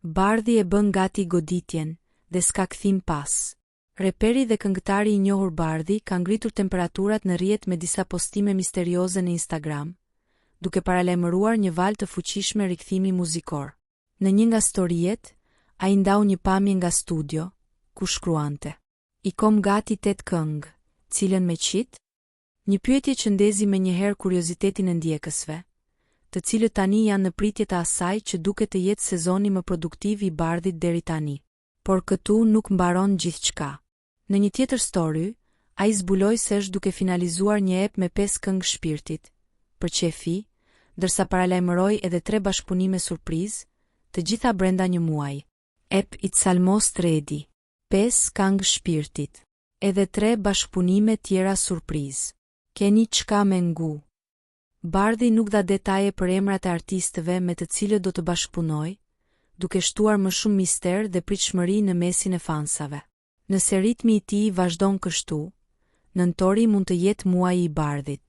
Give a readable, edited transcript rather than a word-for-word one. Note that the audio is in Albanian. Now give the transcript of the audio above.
Bardhi e bën gati goditjen dhe s'ka kthim pas. Reperi dhe këngëtari i njohur Bardhi ka ngritur temperaturat në rrjet me disa postime misterioze në Instagram, duke paralajmëruar një valë të fuqishme rikthimi muzikor. Në një nga storijet, ai ndau një pamje nga studio, ku shkruante: "I kom gati 8 këngë, cilën me qit?" Një pyetje që ndezi menjëherë kuriozitetin e ndjekësve, të cilët tani janë në pritje të asaj që duket të jetë sezoni më produktiv i Bardhit deri tani. Por këtu nuk mbaron gjithçka. Në një tjetër story, ai zbuloi se është duke finalizuar një EP me 5 këngë shpirtit, për qefi, ndërsa paralajmëroi edhe 3 bashkëpunime surprizë, të gjitha brenda një muaji. EP It's Almost Ready, 5 këngë shpirtit, edhe 3 bashkëpunime tjera surprizë. Keni çka me ngu? Bardhi nuk dha detaje për emrat e artistëve me të cilët do të bashkëpunojë, duke shtuar më shumë mister dhe pritshmëri në mesin e fansave. Nëse ritmi i tij vazhdon kështu, nëntori mund të jetë muaji i Bardhit.